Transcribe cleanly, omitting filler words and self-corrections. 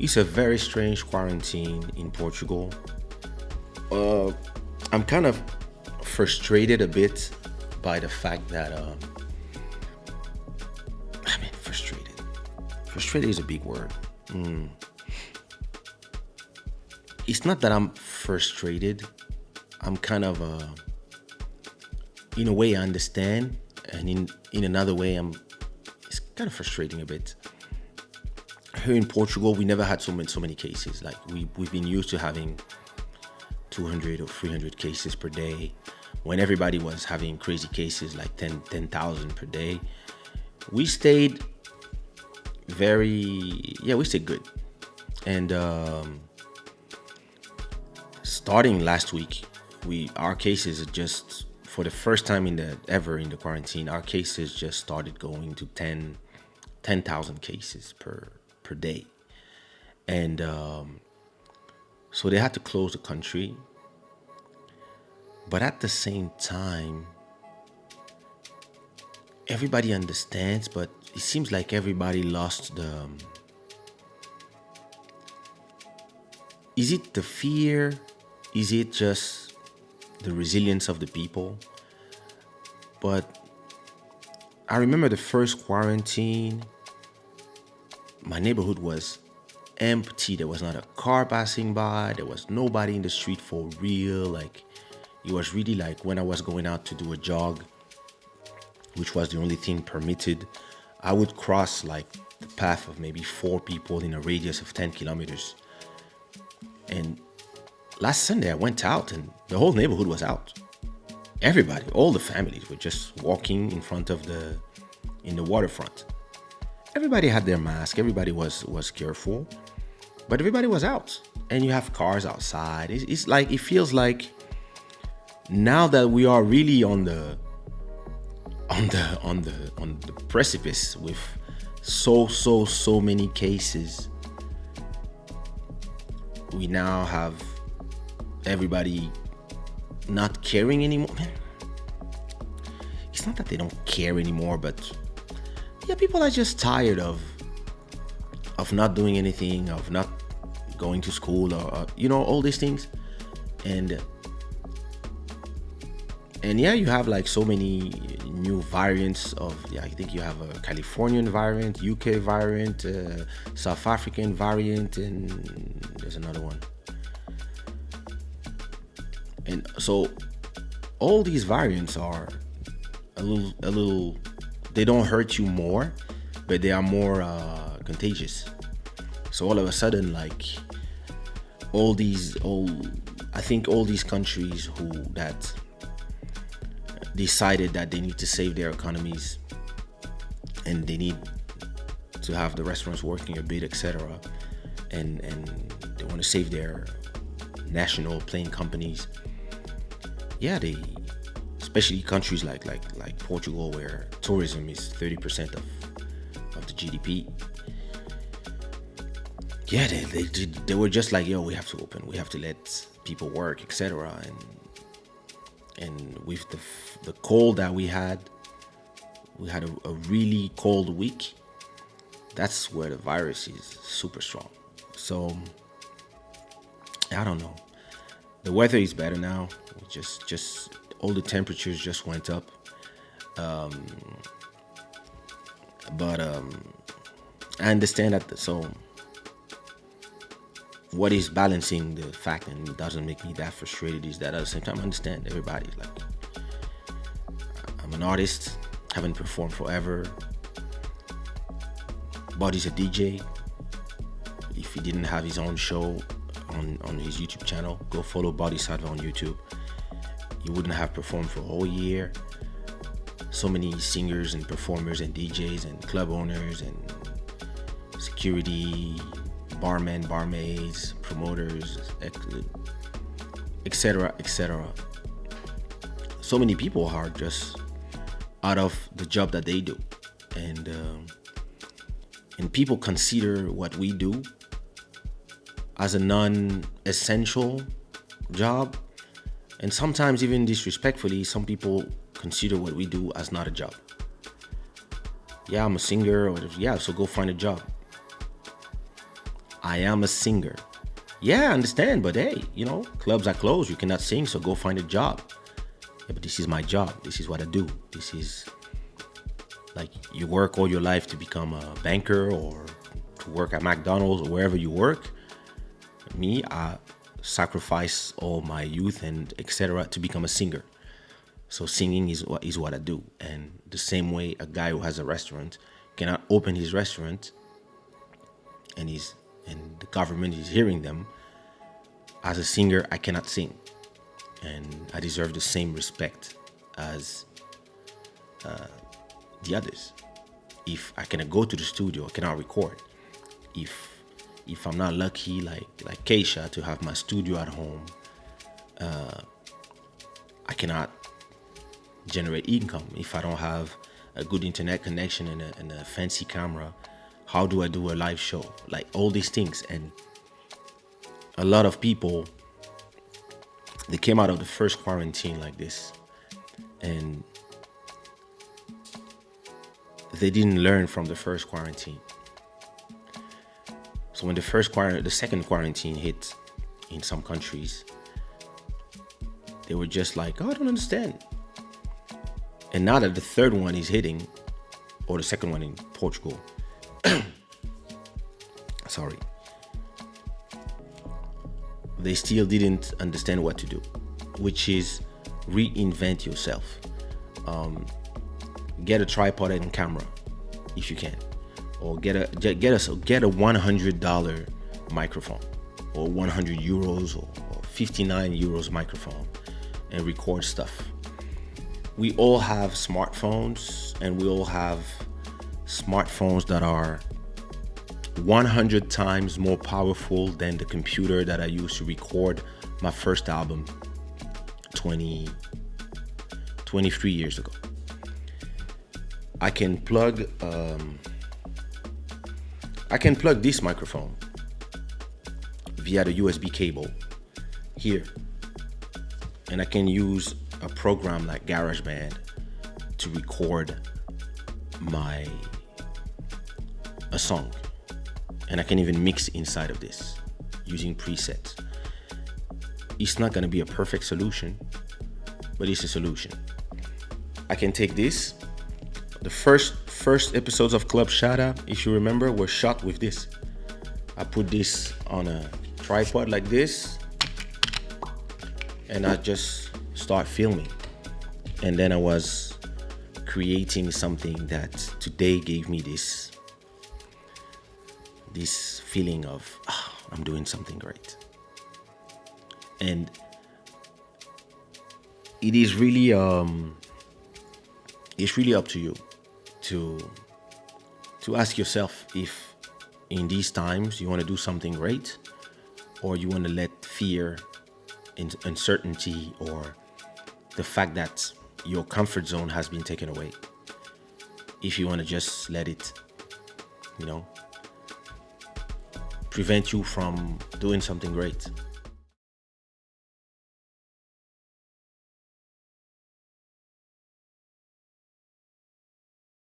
It's a very strange quarantine in Portugal. Uh, I'm kind of frustrated a bit by the fact that, I mean, frustrated. Frustrated is a big word. It's not that I'm frustrated. I'm kind of, in a way, I understand, and in another way, It's kind of frustrating a bit. Here in Portugal, we never had so many cases. Like we've been used to having 200 or 300 cases per day. When everybody was having crazy cases like 10,000 per day, we stayed we stayed good. And starting last week, our cases just for the first time ever in the quarantine, our cases just started going to 10,000 cases per day. And so they had to close the country. But at the same time, everybody understands, but it seems like everybody lost the. Is it the fear? Is it just the resilience of the people? But I remember the first quarantine, my neighborhood was empty. There was not a car passing by. There was nobody in the street for real. Like, it was really like when I was going out to do a jog, which was the only thing permitted, I would cross like the path of maybe 4 people in a radius of 10 kilometers. And last Sunday I went out and the whole neighborhood was out. Everybody, all the families were just walking in the waterfront. Everybody had their mask. Everybody was careful, but everybody was out. And you have cars outside. It's like, it feels like now that we are really on the precipice with so many cases, we now have everybody not caring anymore. Man, it's not that they don't care anymore, but yeah, people are just tired of not doing anything, of not going to school, or all these things. And yeah, you have like so many new variants of, I think you have a Californian variant, UK variant, South African variant, and there's another one. And so all these variants are a little, they don't hurt you more, but they are more contagious. So all of a sudden, like I think all these countries that decided that they need to save their economies and they need to have the restaurants working a bit, etc. And they want to save their national plane companies. Yeah, especially countries like Portugal, where tourism is 30% of the GDP. Yeah, they were just like, yo, we have to open, we have to let people work, etc. And with the cold that we had a really cold week. That's where the virus is super strong. So I don't know. The weather is better now. Just all the temperatures just went up. But I understand that. So what is balancing the fact, and it doesn't make me that frustrated, is that at the same time I understand everybody. Like, I'm an artist, haven't performed forever. Buddy's a DJ. If he didn't have his own show on his YouTube channel, go follow Body Sadva on YouTube. He wouldn't have performed for a whole year. So many singers and performers and DJs and club owners and security, barmen, barmaids, promoters, etc. So many people are just out of the job that they do, and people consider what we do as a non-essential job, and sometimes even disrespectfully, some people consider what we do as not a job. Yeah, I'm a singer, or yeah, so go find a job. I am a singer. Yeah, I understand, but hey, clubs are closed. You cannot sing, so go find a job. Yeah, but this is my job. This is what I do. This is like you work all your life to become a banker or to work at McDonald's or wherever you work. Me, I sacrifice all my youth and etc. to become a singer. So singing is what I do. And the same way a guy who has a restaurant cannot open his restaurant and the government is hearing them. As a singer, I cannot sing, and I deserve the same respect as the others. If I cannot go to the studio, I cannot record. If I'm not lucky, like Kaysha, to have my studio at home, I cannot generate income. If I don't have a good internet connection and a fancy camera, how do I do a live show? Like all these things. And a lot of people, they came out of the first quarantine like this, and they didn't learn from the first quarantine. So when the second quarantine hit in some countries, they were just like, oh, I don't understand. And now that the third one is hitting, or the second one in Portugal, sorry, they still didn't understand what to do, which is reinvent yourself. Get a tripod and camera if you can, or get a $100 microphone, or 100 euros or 59 euros microphone, and record stuff. We all have smartphones, and we all have smartphones that are 100 times more powerful than the computer that I used to record my first album 23 years ago. I can plug this microphone via the USB cable here, and I can use a program like GarageBand to record a song, and I can even mix inside of this using presets. It's not going to be a perfect solution, but it's a solution. I can take this. The first episodes of Club Shada, if you remember, were shot with this. I put this on a tripod like this, and I just start filming. And then I was creating something that today gave me this feeling of, I'm doing something great. And it is really it's really up to you to ask yourself if in these times you want to do something great, or you want to let fear, uncertainty, or the fact that your comfort zone has been taken away, if you want to just let it, prevent you from doing something great.